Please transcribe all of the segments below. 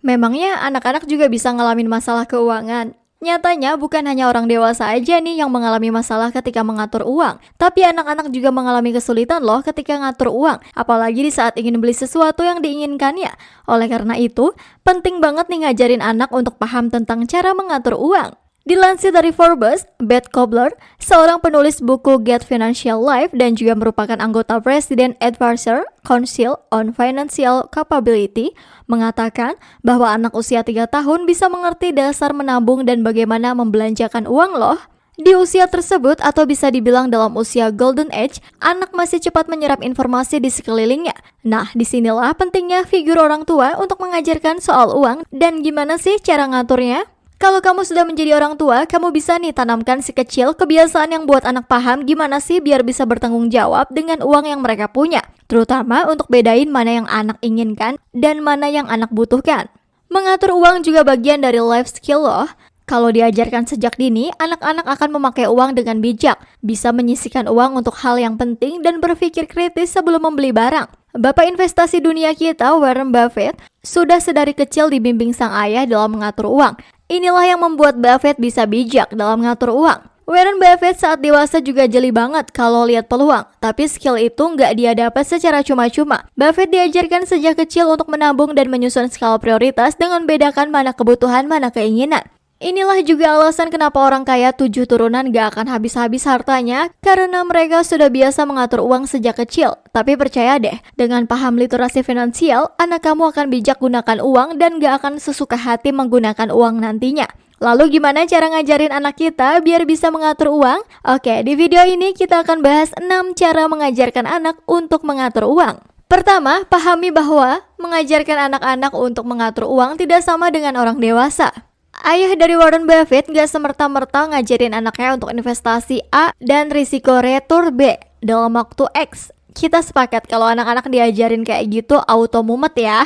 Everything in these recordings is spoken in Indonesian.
Memangnya anak-anak juga bisa ngalamin masalah keuangan? Nyatanya bukan hanya orang dewasa aja nih yang mengalami masalah ketika mengatur uang, tapi anak-anak juga mengalami kesulitan loh ketika ngatur uang, apalagi di saat ingin beli sesuatu yang diinginkannya. Oleh karena itu, penting banget nih ngajarin anak untuk paham tentang cara mengatur uang. Dilansir dari Forbes, Beth Kobler, seorang penulis buku Get Financial Life dan juga merupakan anggota President Advisor Council on Financial Capability, mengatakan bahwa anak usia 3 tahun bisa mengerti dasar menabung dan bagaimana membelanjakan uang loh. Di usia tersebut atau bisa dibilang dalam usia golden age, anak masih cepat menyerap informasi di sekelilingnya. Nah, disinilah pentingnya figur orang tua untuk mengajarkan soal uang dan gimana sih cara ngaturnya. Kalau kamu sudah menjadi orang tua, kamu bisa nih tanamkan si kecil kebiasaan yang buat anak paham gimana sih biar bisa bertanggung jawab dengan uang yang mereka punya. Terutama untuk bedain mana yang anak inginkan dan mana yang anak butuhkan. Mengatur uang juga bagian dari life skill loh. Kalau diajarkan sejak dini, anak-anak akan memakai uang dengan bijak, bisa menyisihkan uang untuk hal yang penting dan berpikir kritis sebelum membeli barang. Bapak investasi dunia kita, Warren Buffett, sudah sedari kecil dibimbing sang ayah dalam mengatur uang. Inilah yang membuat Buffett bisa bijak dalam mengatur uang. Warren Buffett saat dewasa juga jeli banget kalau lihat peluang, tapi skill itu nggak dia dapat secara cuma-cuma. Buffett diajarkan sejak kecil untuk menabung dan menyusun skala prioritas dengan bedakan mana kebutuhan, mana keinginan. Inilah juga alasan kenapa orang kaya 7 turunan gak akan habis-habis hartanya, karena mereka sudah biasa mengatur uang sejak kecil. Tapi percaya deh, dengan paham literasi finansial, anak kamu akan bijak gunakan uang dan gak akan sesuka hati menggunakan uang nantinya. Lalu gimana cara ngajarin anak kita biar bisa mengatur uang? Oke, di video ini kita akan bahas 6 cara mengajarkan anak untuk mengatur uang. Pertama, pahami bahwa mengajarkan anak-anak untuk mengatur uang tidak sama dengan orang dewasa. Ayah dari Warren Buffett gak semerta-merta ngajarin anaknya untuk investasi A dan risiko retur B dalam waktu X. Kita sepakat kalau anak-anak diajarin kayak gitu auto mumet ya.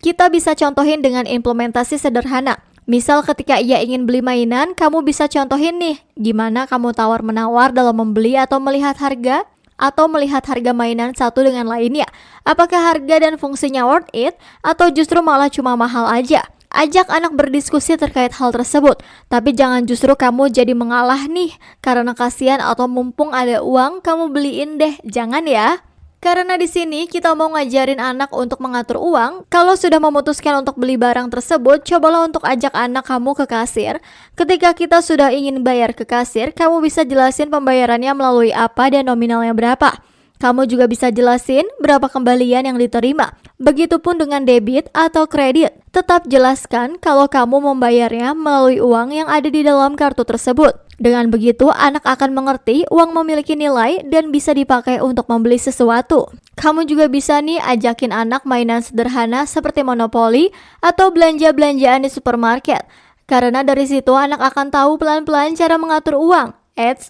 Kita bisa contohin dengan implementasi sederhana. Misal ketika ia ingin beli mainan, kamu bisa contohin nih, gimana kamu tawar-menawar dalam membeli atau melihat harga mainan satu dengan lainnya. Apakah harga dan fungsinya worth it atau justru malah cuma mahal aja? Ajak anak berdiskusi terkait hal tersebut, tapi jangan justru kamu jadi mengalah nih karena kasihan atau mumpung ada uang kamu beliin deh, jangan ya. Karena di sini kita mau ngajarin anak untuk mengatur uang. Kalau sudah memutuskan untuk beli barang tersebut, cobalah untuk ajak anak kamu ke kasir. Ketika kita sudah ingin bayar ke kasir, kamu bisa jelasin pembayarannya melalui apa dan nominalnya berapa. Kamu juga bisa jelasin berapa kembalian yang diterima. Begitupun dengan debit atau kredit. Tetap jelaskan kalau kamu membayarnya melalui uang yang ada di dalam kartu tersebut. Dengan begitu, anak akan mengerti uang memiliki nilai dan bisa dipakai untuk membeli sesuatu. Kamu juga bisa nih ajakin anak mainan sederhana seperti monopoli atau belanja-belanjaan di supermarket. Karena dari situ anak akan tahu pelan-pelan cara mengatur uang.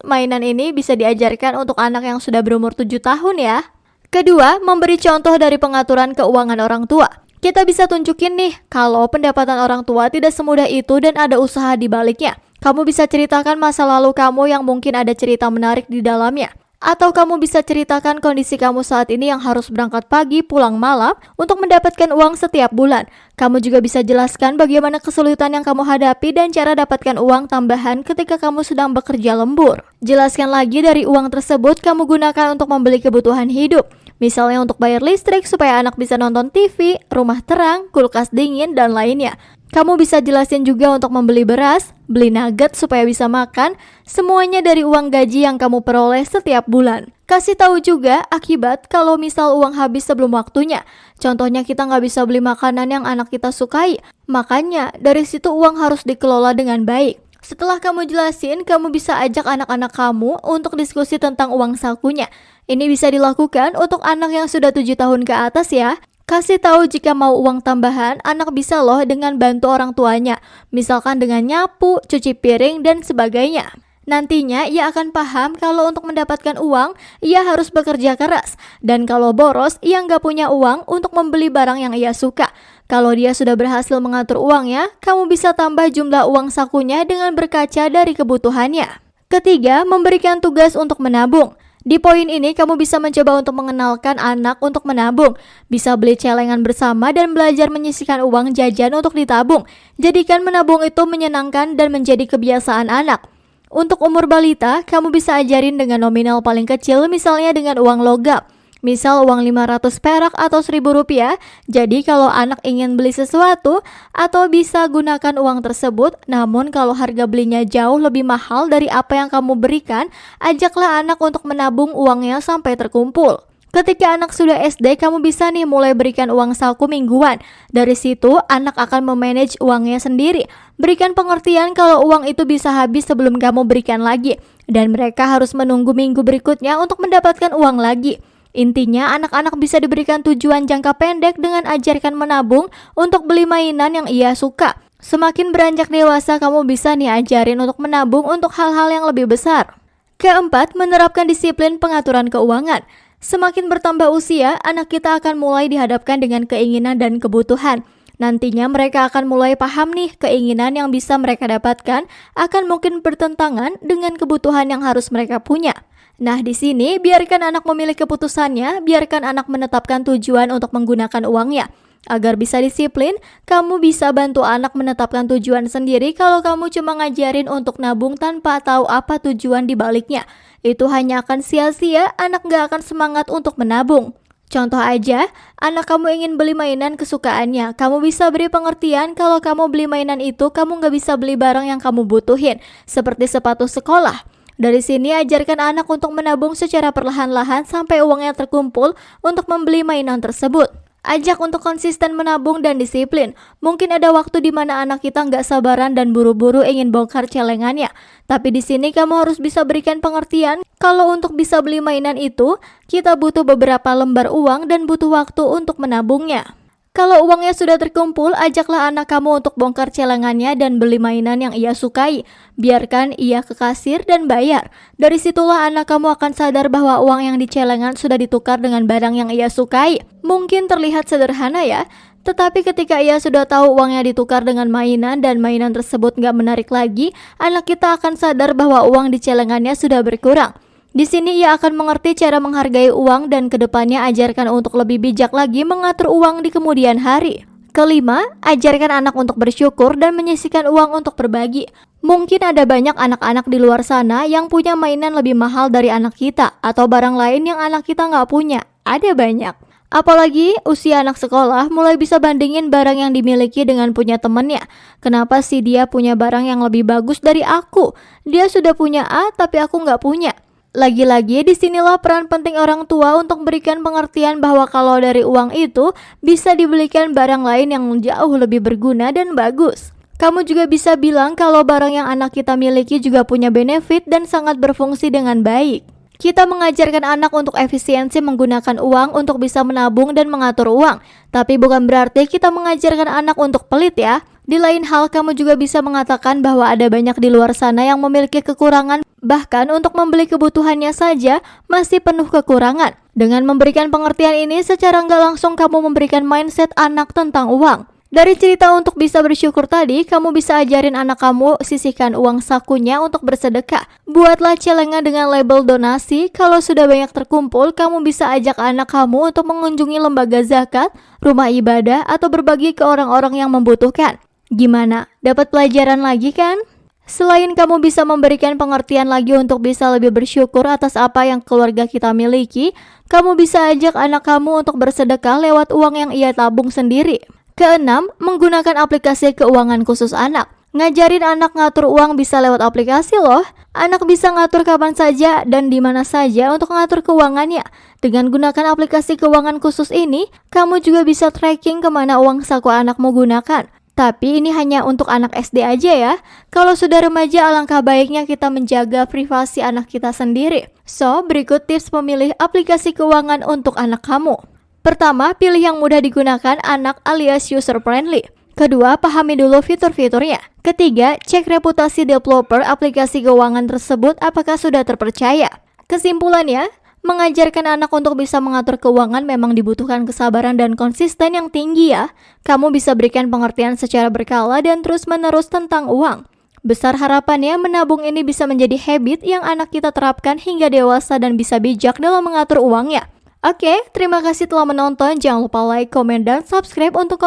Mainan ini bisa diajarkan untuk anak yang sudah berumur 7 tahun ya. Kedua, memberi contoh dari pengaturan keuangan orang tua. Kita bisa tunjukin nih, kalau pendapatan orang tua tidak semudah itu dan ada usaha di baliknya. Kamu bisa ceritakan masa lalu kamu yang mungkin ada cerita menarik di dalamnya. Atau kamu bisa ceritakan kondisi kamu saat ini yang harus berangkat pagi, pulang malam untuk mendapatkan uang setiap bulan. Kamu juga bisa jelaskan bagaimana kesulitan yang kamu hadapi dan cara dapatkan uang tambahan ketika kamu sedang bekerja lembur. Jelaskan lagi dari uang tersebut kamu gunakan untuk membeli kebutuhan hidup. Misalnya untuk bayar listrik supaya anak bisa nonton TV, rumah terang, kulkas dingin, dan lainnya. Kamu bisa jelasin juga untuk membeli beras, beli nugget supaya bisa makan, semuanya dari uang gaji yang kamu peroleh setiap bulan. Kasih tahu juga akibat kalau misal uang habis sebelum waktunya. Contohnya kita nggak bisa beli makanan yang anak kita sukai. Makanya dari situ uang harus dikelola dengan baik. Setelah kamu jelasin, kamu bisa ajak anak-anak kamu untuk diskusi tentang uang sakunya. Ini bisa dilakukan untuk anak yang sudah 7 tahun ke atas ya. Kasih tahu jika mau uang tambahan, anak bisa loh dengan bantu orang tuanya. Misalkan dengan nyapu, cuci piring, dan sebagainya. Nantinya ia akan paham kalau untuk mendapatkan uang, ia harus bekerja keras. Dan kalau boros, ia nggak punya uang untuk membeli barang yang ia suka. Kalau dia sudah berhasil mengatur uangnya, kamu bisa tambah jumlah uang sakunya dengan berkaca dari kebutuhannya. Ketiga, memberikan tugas untuk menabung. Di poin ini, kamu bisa mencoba untuk mengenalkan anak untuk menabung. Bisa beli celengan bersama dan belajar menyisihkan uang jajan untuk ditabung. Jadikan menabung itu menyenangkan dan menjadi kebiasaan anak. Untuk umur balita, kamu bisa ajarin dengan nominal paling kecil, misalnya dengan uang logam. Misal uang 500 perak atau 1.000 rupiah. Jadi kalau anak ingin beli sesuatu, atau bisa gunakan uang tersebut, namun kalau harga belinya jauh lebih mahal dari apa yang kamu berikan, ajaklah anak untuk menabung uangnya sampai terkumpul. Ketika anak sudah SD, kamu bisa nih mulai berikan uang saku mingguan. Dari situ, anak akan memanage uangnya sendiri. Berikan pengertian kalau uang itu bisa habis sebelum kamu berikan lagi. Dan mereka harus menunggu minggu berikutnya untuk mendapatkan uang lagi. Intinya, anak-anak bisa diberikan tujuan jangka pendek dengan ajarkan menabung untuk beli mainan yang ia suka. Semakin beranjak dewasa, kamu bisa nih ajarin untuk menabung untuk hal-hal yang lebih besar. Keempat, menerapkan disiplin pengaturan keuangan. Semakin bertambah usia, anak kita akan mulai dihadapkan dengan keinginan dan kebutuhan. Nantinya mereka akan mulai paham nih keinginan yang bisa mereka dapatkan akan mungkin bertentangan dengan kebutuhan yang harus mereka punya. Nah, di sini biarkan anak memilih keputusannya, biarkan anak menetapkan tujuan untuk menggunakan uangnya. Agar bisa disiplin, kamu bisa bantu anak menetapkan tujuan sendiri kalau kamu cuma ngajarin untuk nabung tanpa tahu apa tujuan di baliknya. Itu hanya akan sia-sia, anak gak akan semangat untuk menabung. Contoh aja, anak kamu ingin beli mainan kesukaannya. Kamu bisa beri pengertian kalau kamu beli mainan itu, kamu gak bisa beli barang yang kamu butuhin, seperti sepatu sekolah. Dari sini ajarkan anak untuk menabung secara perlahan-lahan sampai uangnya terkumpul untuk membeli mainan tersebut. Ajak untuk konsisten menabung dan disiplin. Mungkin ada waktu di mana anak kita nggak sabaran dan buru-buru ingin bongkar celengannya. Tapi di sini kamu harus bisa berikan pengertian kalau untuk bisa beli mainan itu, kita butuh beberapa lembar uang dan butuh waktu untuk menabungnya. Kalau uangnya sudah terkumpul, ajaklah anak kamu untuk bongkar celengannya dan beli mainan yang ia sukai. Biarkan ia ke kasir dan bayar. Dari situlah anak kamu akan sadar bahwa uang yang di celengan sudah ditukar dengan barang yang ia sukai. Mungkin terlihat sederhana ya, tetapi ketika ia sudah tahu uangnya ditukar dengan mainan dan mainan tersebut gak menarik lagi, anak kita akan sadar bahwa uang di celengannya sudah berkurang. Di sini ia akan mengerti cara menghargai uang dan kedepannya ajarkan untuk lebih bijak lagi mengatur uang di kemudian hari. Kelima, ajarkan anak untuk bersyukur dan menyisihkan uang untuk berbagi. Mungkin ada banyak anak-anak di luar sana yang punya mainan lebih mahal dari anak kita atau barang lain yang anak kita nggak punya. Ada banyak. Apalagi usia anak sekolah mulai bisa bandingin barang yang dimiliki dengan punya temennya. Kenapa sih dia punya barang yang lebih bagus dari aku? Dia sudah punya A tapi aku nggak punya. Lagi-lagi disinilah peran penting orang tua untuk berikan pengertian bahwa kalau dari uang itu bisa dibelikan barang lain yang jauh lebih berguna dan bagus. Kamu juga bisa bilang kalau barang yang anak kita miliki juga punya benefit dan sangat berfungsi dengan baik. Kita mengajarkan anak untuk efisiensi menggunakan uang untuk bisa menabung dan mengatur uang. Tapi bukan berarti kita mengajarkan anak untuk pelit ya. Di lain hal, kamu juga bisa mengatakan bahwa ada banyak di luar sana yang memiliki kekurangan. Bahkan untuk membeli kebutuhannya saja masih penuh kekurangan. Dengan memberikan pengertian ini, secara nggak langsung kamu memberikan mindset anak tentang uang. Dari cerita untuk bisa bersyukur tadi, kamu bisa ajarin anak kamu sisihkan uang sakunya untuk bersedekah. Buatlah celengan dengan label donasi. Kalau sudah banyak terkumpul, kamu bisa ajak anak kamu untuk mengunjungi lembaga zakat, rumah ibadah, atau berbagi ke orang-orang yang membutuhkan. Gimana? Dapat pelajaran lagi kan? Selain kamu bisa memberikan pengertian lagi untuk bisa lebih bersyukur atas apa yang keluarga kita miliki, kamu bisa ajak anak kamu untuk bersedekah lewat uang yang ia tabung sendiri. Keenam, menggunakan aplikasi keuangan khusus anak. Ngajarin anak ngatur uang bisa lewat aplikasi loh. Anak bisa ngatur kapan saja dan di mana saja untuk ngatur keuangannya. Dengan gunakan aplikasi keuangan khusus ini, kamu juga bisa tracking kemana uang saku anakmu gunakan. Tapi ini hanya untuk anak SD aja ya. Kalau sudah remaja, alangkah baiknya kita menjaga privasi anak kita sendiri. So, berikut tips memilih aplikasi keuangan untuk anak kamu. Pertama, pilih yang mudah digunakan anak alias user friendly. Kedua, pahami dulu fitur-fiturnya. Ketiga, cek reputasi developer aplikasi keuangan tersebut apakah sudah terpercaya. Kesimpulannya, mengajarkan anak untuk bisa mengatur keuangan memang dibutuhkan kesabaran dan konsisten yang tinggi ya. Kamu bisa berikan pengertian secara berkala dan terus-menerus tentang uang. Besar harapannya menabung ini bisa menjadi habit yang anak kita terapkan hingga dewasa dan bisa bijak dalam mengatur uangnya. Oke, terima kasih telah menonton. Jangan lupa like, komen, dan subscribe untuk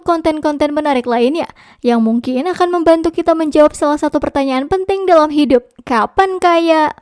konten-konten menarik lainnya yang mungkin akan membantu kita menjawab salah satu pertanyaan penting dalam hidup. Kapan kaya?